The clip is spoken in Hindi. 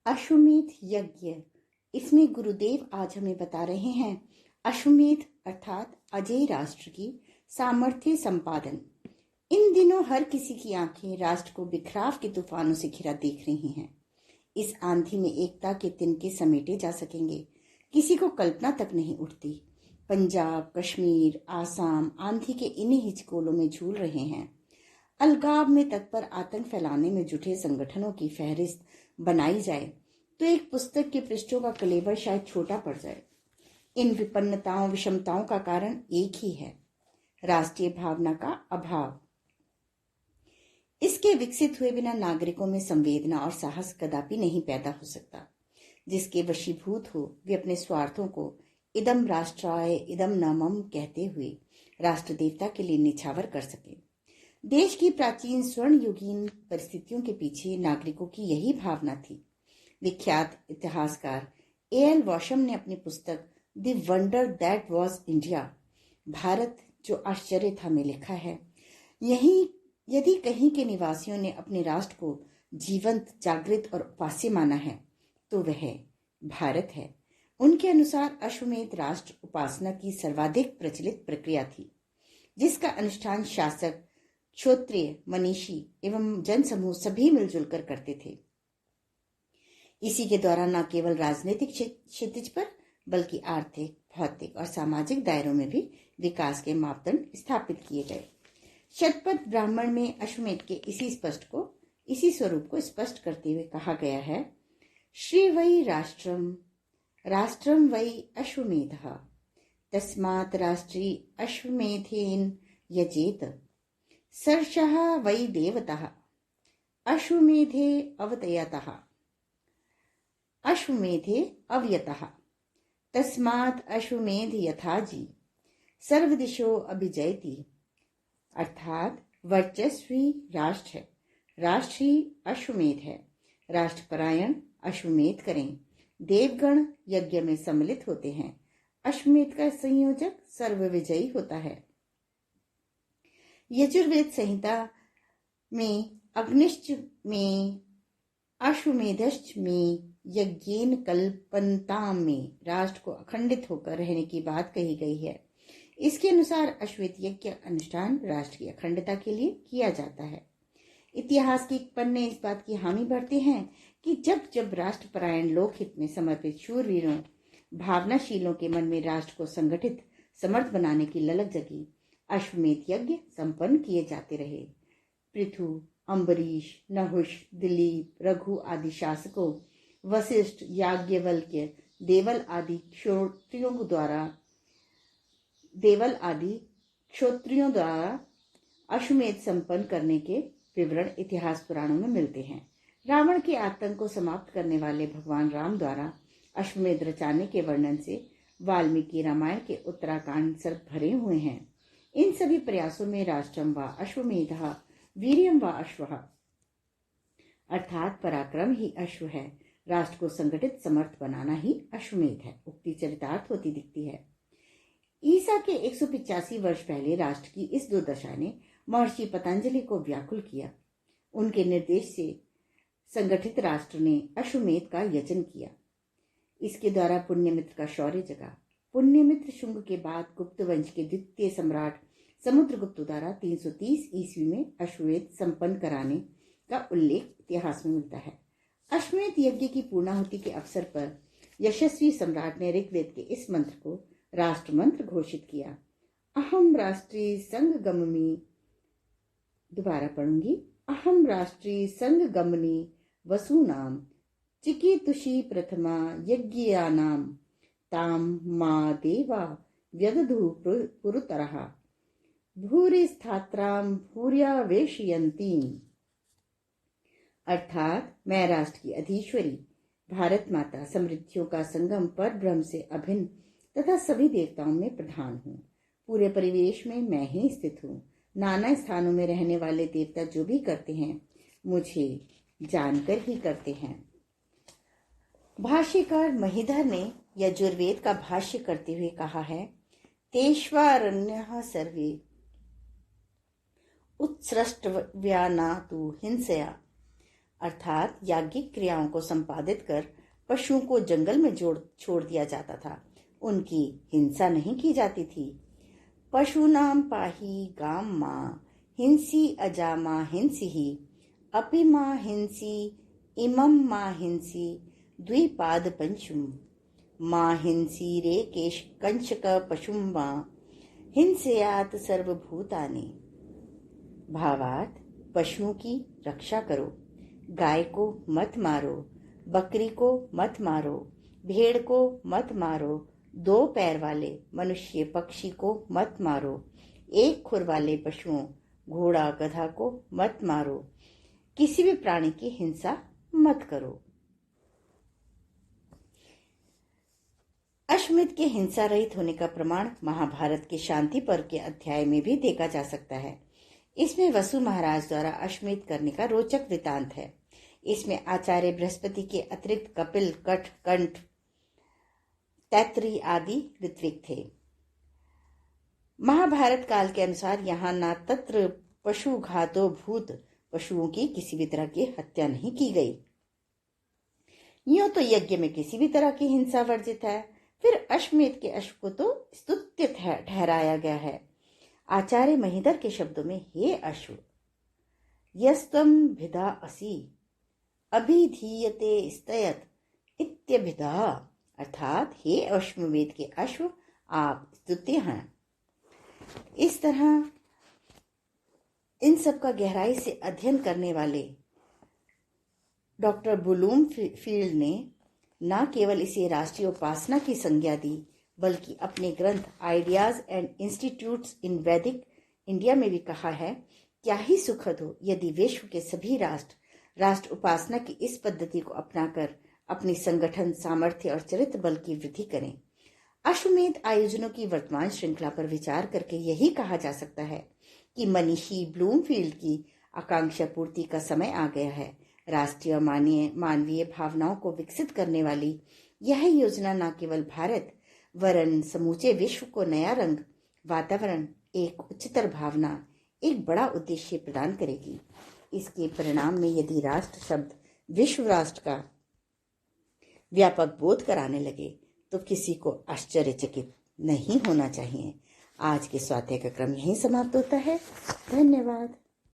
अश्वमेध यज्ञ। इसमें गुरुदेव आज हमें बता रहे हैं अश्वमेध अर्थात अजय राष्ट्र की सामर्थ्य संपादन। इन दिनों हर किसी की आंखें राष्ट्र को बिखराव के तूफानों से घिरा देख रही हैं। इस आंधी में एकता के तिनके समेटे जा सकेंगे, किसी को कल्पना तक नहीं उठती। पंजाब, कश्मीर, आसाम आंधी के इन्हीं हिचकोलों में झूल रहे हैं। अलगाव में तत्पर आतंक फैलाने में जुटे संगठनों की फहरिस्त बनाई जाए तो एक पुस्तक के पृष्ठों का कलेवर शायद छोटा पड़ जाए। इन विपन्नताओं विषमताओं का कारण एक ही है, राष्ट्रीय भावना का अभाव। इसके विकसित हुए बिना नागरिकों में संवेदना और साहस कदापि नहीं पैदा हो सकता। जिसके वशीभूत हो वे अपने स्वार्थों को इदम राष्ट्राय इदम न मम कहते हुए राष्ट्र देवता के लिए निछावर कर सके। देश की प्राचीन स्वर्ण युगीन परिस्थितियों के पीछे नागरिकों की यही भावना थी। विख्यात इतिहासकार A.L. वॉशम ने अपनी पुस्तक the wonder that was India, Bharat जो आश्चर्य था, में लिखा है, यही यदि कहीं के निवासियों ने अपने राष्ट्र को जीवंत, जागृत और उपास्य माना है तो वह भारत है। उनके अनुसार अश्वमेध राष्ट्र उपासना की सर्वाधिक प्रचलित प्रक्रिया थी, जिसका अनुष्ठान शासक, क्षत्रिय, मनीषी एवं जनसमूह सभी मिलजुल कर करते थे। इसी के द्वारा न केवल राजनीतिक क्षितिज पर बल्कि आर्थिक, भौतिक और सामाजिक दायरों में भी विकास के मापदंड स्थापित किए गए। शतपथ ब्राह्मण में अश्वमेध के इसी स्वरूप को स्पष्ट करते हुए कहा गया है, श्री वै राष्ट्रम राष्ट्रम वै अश्वमेधः तस्मात् राष्ट्री अश्वमेधेन यजेत सर्षः वै देवतः अश्वमेधे अव्यतः तस्मात् अश्वमेध यथाजी सर्वदिशो अभिजयति। अर्थात वर्चस्वी राष्ट्र है, राष्ट्र ही अश्वमेध है। राष्ट्रपरायण अश्वमेध करें। देवगण यज्ञ में सम्मिलित होते हैं। अश्वमेध का संयोजक सर्वविजयी होता है। यजुर्वेद संहिता में अग्निश्च में अश्वमेधश्च में यज्ञेन कल्पन्ताम में राष्ट्र को अखंडित होकर रहने की बात कही गई है। इसके अनुसार अश्वमेध यज्ञ का अनुष्ठान राष्ट्र की अखंडता के लिए किया जाता है। इतिहास के पन्ने इस बात की हामी भरते हैं कि जब जब राष्ट्रपरायण लोकहित में समर्पित शूरवीरों, भावनाशीलों के मन में राष्ट्र को संगठित समर्थ बनाने की ललक जगी, अश्वमेध यज्ञ संपन्न किए जाते रहे। पृथु, अम्बरीश, नहुष, दिलीप, रघु आदि शासकों, वशिष्ठ, याज्ञवल्क्य, देवल आदि क्षत्रियों द्वारा अश्वमेध संपन्न करने के विवरण इतिहास पुराणों में मिलते हैं। रावण के आतंक को समाप्त करने वाले भगवान राम द्वारा अश्वमेध रचाने के वर्णन से वाल्मीकि रामायण के उत्तराकांड सर्व भरे हुए हैं। इन सभी प्रयासों में राष्ट्रम व अश्वमेधः वीर्यम व अश्वः अर्थात पराक्रम ही अश्व है, राष्ट्र को संगठित समर्थ बनाना ही अश्वमेध है, उक्ति चरितार्थ होती दिखती है। ईसा के 185 वर्ष पहले राष्ट्र की इस दुर्दशा ने महर्षि पतंजलि को व्याकुल किया। उनके निर्देश से संगठित राष्ट्र ने अश्वमेध का यजन किया। इसके द्वारा पुण्यमित्र का शौर्य जगा। पुण्यमित्र शुंग के बाद गुप्त वंश के द्वितीय सम्राट समुद्रगुप्त द्वारा 330 ईस्वी में अश्वमेध संपन्न कराने का उल्लेख इतिहास में मिलता है। अश्वमेध यज्ञ की पूर्णाहुति के अवसर पर यशस्वी सम्राट ने ऋग्वेद के इस मंत्र को राष्ट्र मंत्र घोषित किया। अहम राष्ट्रीय संगमनी, दोबारा पढ़ूंगी, अहम राष्ट्रीय संगमनी वसूनाम चिकीतुषी प्रथमा यज्ञानाम ताम मा देवा व्यदधु पुरुतरः भूरिस्थात्राम भूर्यावेशयन्तीम। अर्थात मैं राष्ट्र की अधीश्वरी, भारत माता, समृद्धियों का संगम, पर ब्रह्म से अभिन्न तथा सभी देवताओं में प्रधान हूँ। पूरे परिवेश में मैं ही स्थित हूँ। नाना स्थानों में रहने वाले देवता जो भी करते हैं मुझे जानकर ही करते हैं। भाष्यकार महिधर ने यजुर्वेद का भाष्य करते हुए कहा है, तेष्वारण्यः सर्वे उत्सृष्टव्या न तु हिंसया अर्थात याज्ञिक क्रियाओं को संपादित कर पशुओं को जंगल में छोड़ दिया जाता था। उनकी हिंसा नहीं की जाती थी। पशूनां पाहि गाम मां हिंसी अजामा हिंसी अपि मां हिंसी इमं मां हिंसी द्विपाद पंचुम मां हिंसी रे केश कंचक पशुम मां हिंसयात सर्वभूतानि। भावार्थ, पशुओं की रक्षा करो, गाय को मत मारो, बकरी को मत मारो, भेड़ को मत मारो, दो पैर वाले मनुष्य पक्षी को मत मारो, एक खुर वाले पशुओं घोड़ा गधा को मत मारो, किसी भी प्राणी की हिंसा मत करो। अश्वमेध के हिंसा रहित होने का प्रमाण महाभारत के शांति पर्व के अध्याय में भी देखा जा सकता है। इसमें वसु महाराज द्वारा अश्वमेध करने का रोचक वृतांत है। इसमें आचार्य बृहस्पति के अतिरिक्त कपिल, कठ, कंठ, तैत्री आदि ऋत्विक थे। महाभारत काल के अनुसार यहाँ न तत्र पशु घातो भूत, पशुओं की किसी भी तरह की हत्या नहीं की गई। यूं तो यज्ञ में किसी भी तरह की हिंसा वर्जित है, फिर अश्वमेध के अश्व को तो स्तुत्य ठहराया गया है। आचार्य महीधर के शब्दों में, हे अश्व, यस्तम भिदा असि अभिधीयते स्तयत इत्यभिधा, अर्थात हे अश्वमेध के अश्व, आप स्तुत्य हैं। इस तरह इन सब का गहराई से अध्ययन करने वाले डॉक्टर ब्लूमफील्ड ने न केवल इसे राष्ट्रीय उपासना की संज्ञा दी, बल्कि अपने ग्रंथ आइडियाज एंड इंस्टीट्यूट्स इन वैदिक इंडिया में भी कहा है, क्या ही सुखद हो यदि विश्व के सभी राष्ट्र उपासना की इस पद्धति को अपनाकर अपनी संगठन सामर्थ्य और चरित्र बल की वृद्धि करें। अश्वमेध आयोजनों की वर्तमान श्रृंखला पर विचार करके यही कहा जा सकता है कि मनीषी ब्लूमफील्ड की आकांक्षा पूर्ति का समय आ गया है। राष्ट्रीय मानवीय भावनाओं को विकसित करने वाली यह योजना न केवल भारत वरन समूचे विश्व को नया रंग, वातावरण, एक उच्चतर भावना, एक बड़ा उद्देश्य प्रदान करेगी। इसके परिणाम में यदि राष्ट्र शब्द विश्व राष्ट्र का व्यापक बोध कराने लगे तो किसी को आश्चर्यचकित नहीं होना चाहिए। आज के स्वाध्याय का क्रम यहीं समाप्त होता है। धन्यवाद।